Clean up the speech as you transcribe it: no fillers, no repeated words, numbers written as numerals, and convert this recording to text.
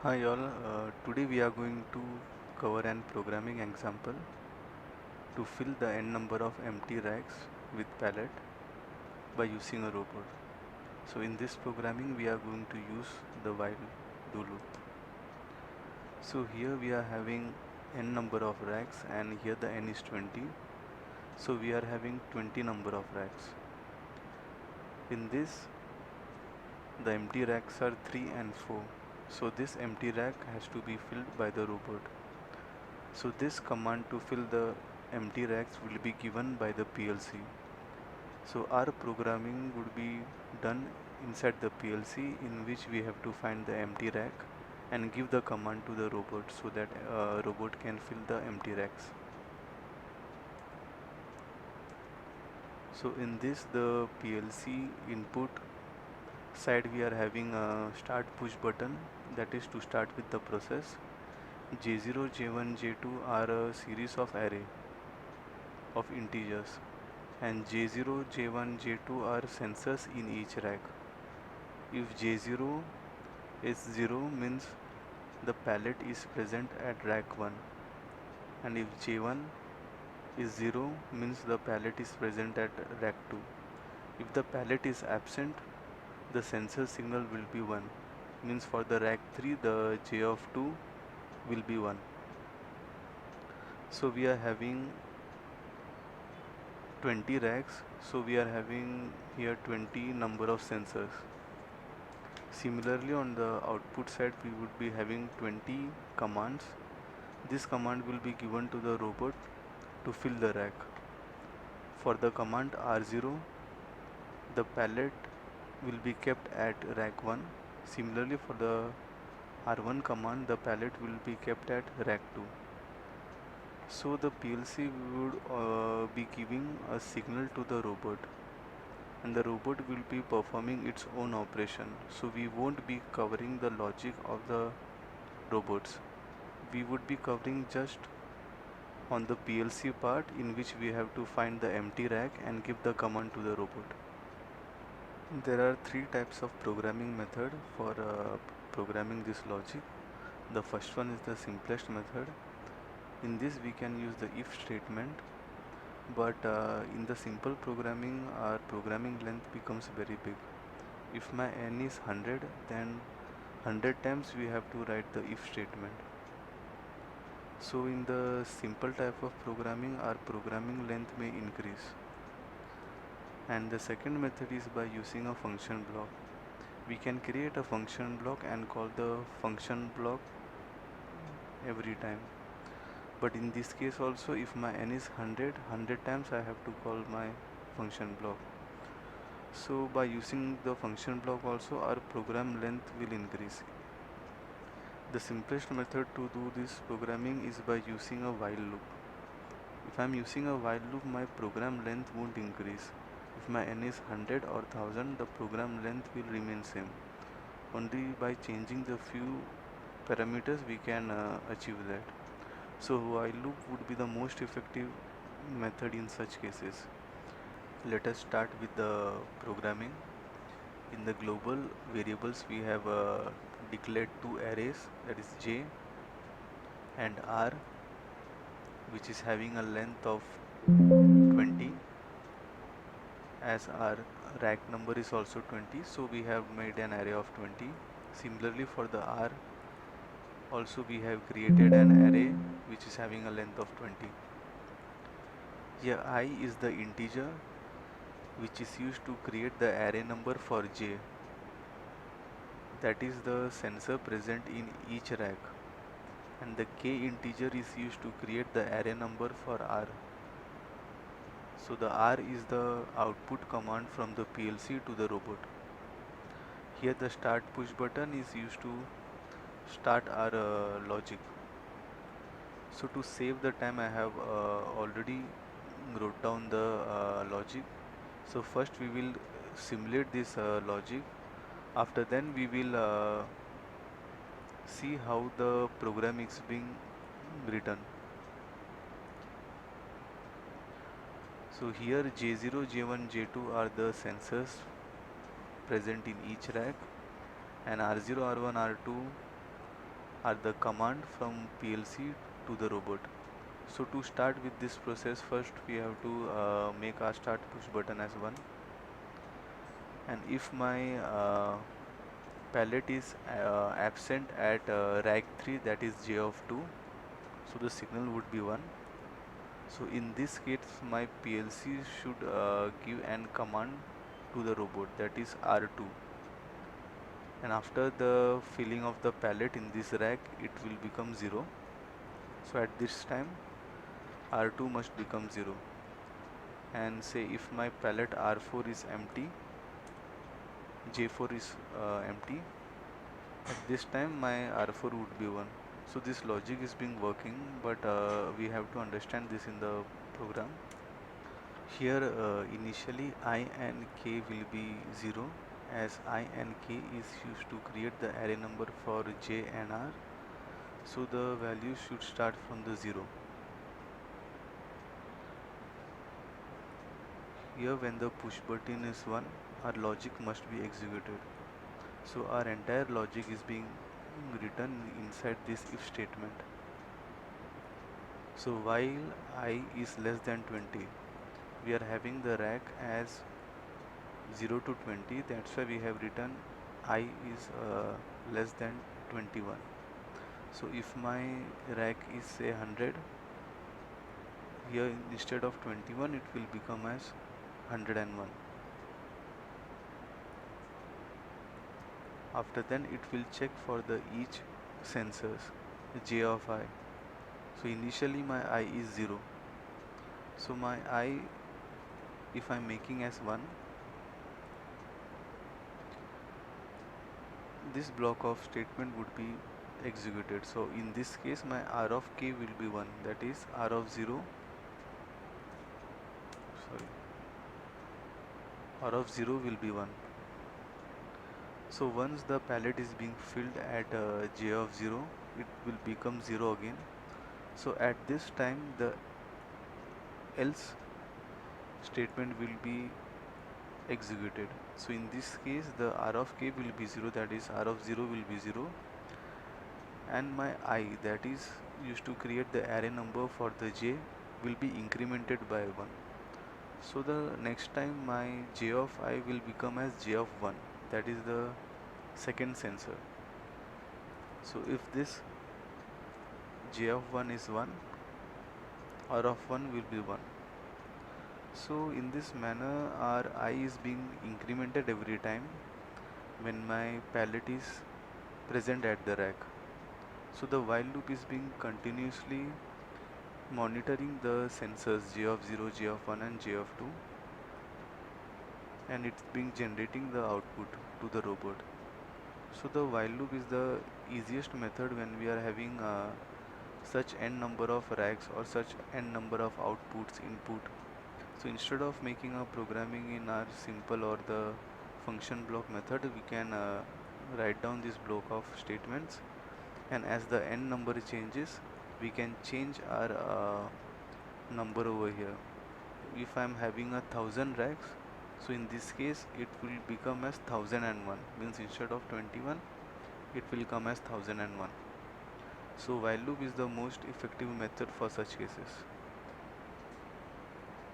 Hi all, today we are going to cover an programming example to fill the n number of empty racks with pallet by using a robot. So in this programming we are going to use the while do loop. So here we are having n number of racks and here the n is 20. So we are having 20 number of racks. In this the empty racks are 3 and 4. So this empty rack has to be filled by the robot. So this command to fill the empty racks will be given by the PLC. So our programming would be done inside the PLC, in which we have to find the empty rack and give the command to the robot so that robot can fill the empty racks. So in this the PLC input side we are having a start push button, that is to start with the process. J0, J1, J2 are a series of array of integers, and J0, J1, J2 are sensors in each rack. If J0 is 0 means the pallet is present at rack 1, and if J1 is 0 means the pallet is present at rack 2. If the pallet is absent, the sensor signal will be 1, means for the rack 3 the J of 2 will be 1. So we are having 20 racks, so we are having here 20 number of sensors. Similarly, on the output side we would be having 20 commands. This command will be given to the robot to fill the rack. For the command R0, the pallet will be kept at rack 1. Similarly, for the R1 command, the pallet will be kept at rack 2. So the PLC would be giving a signal to the robot, and the robot will be performing its own operation. So we won't be covering the logic of the robots. We would be covering just on the PLC part, in which we have to find the empty rack and give the command to the robot. There are three types of programming method for programming this logic. The first one is the simplest method. In this we can use the if statement, but in the simple programming our programming length becomes very big. If my n is 100, then 100 times we have to write the if statement. So in the simple type of programming our programming length may increase. And the second method is by using a function block. We can create a function block and call the function block every time. But in this case also, if my n is 100 times I have to call my function block. So by using the function block also our program length will increase. The simplest method to do this programming is by using a while loop. If I am using a while loop, my program length won't increase. If my n is 100 or 1000, the program length will remain same. Only by changing the few parameters we can achieve that. So while loop would be the most effective method in such cases. Let us start with the programming. In the global variables we have declared two arrays, that is j and r, which is having a length of 20, as our rack number is also 20, so we have made an array of 20. Similarly, for the r also we have created an array which is having a length of 20. Here I is the integer which is used to create the array number for j, that is the sensor present in each rack, and the k integer is used to create the array number for r. So the r is the output command from the PLC to the robot. Here the start push button is used to start our logic. So to save the time I have already wrote down the logic. So first we will simulate this logic. After then we will see how the program is being written. So here J0, J1, J2 are the sensors present in each rack, and R0, R1, R2 are the command from PLC to the robot. So to start with this process, first we have to make our start push button as 1, and if my pallet is absent at rack 3, that is J of 2, so the signal would be 1. So in this case my PLC should give an command to the robot, that is R2, and after the filling of the pallet in this rack it will become 0. So at this time R2 must become 0, and say if my pallet R4 is empty, J4 is empty, at this time my R4 would be 1. So this logic is being working, but we have to understand this in the program. Here initially I and k will be 0, as I and k is used to create the array number for J and R. So the value should start from the 0. Here when the push button is 1, our logic must be executed. So our entire logic is being written inside this if statement. So while I is less than 20, we are having the rack as 0 to 20, that's why we have written I is less than 21. So if my rack is say 100, here instead of 21 it will become as 101. After then it will check for the each sensors J of I. So initially my I is 0. So my I, if I am making as 1, this block of statement would be executed. So in this case my R of k will be 1, that is R of 0, sorry, R of 0 will be 1. So once the pallet is being filled at J of 0, it will become 0 again. So at this time the else statement will be executed. So in this case the R of k will be 0, that is R of 0 will be 0, and my I, that is used to create the array number for the J, will be incremented by 1. So the next time my J of I will become as J of 1, that is the second sensor. So if this J of 1 is 1, R of 1 will be 1. So in this manner our I is being incremented every time when my pallet is present at the rack. So the while loop is being continuously monitoring the sensors J of 0, J of 1 and J of 2, and it's being generating the output to the robot. So the while loop is the easiest method when we are having such n number of racks or such n number of outputs input. So instead of making a programming in our simple or the function block method, we can write down this block of statements, and as the n number changes we can change our number over here. If I am having 1,000 racks, so in this case it will become as 1001, means instead of 21 it will come as 1001. So while loop is the most effective method for such cases.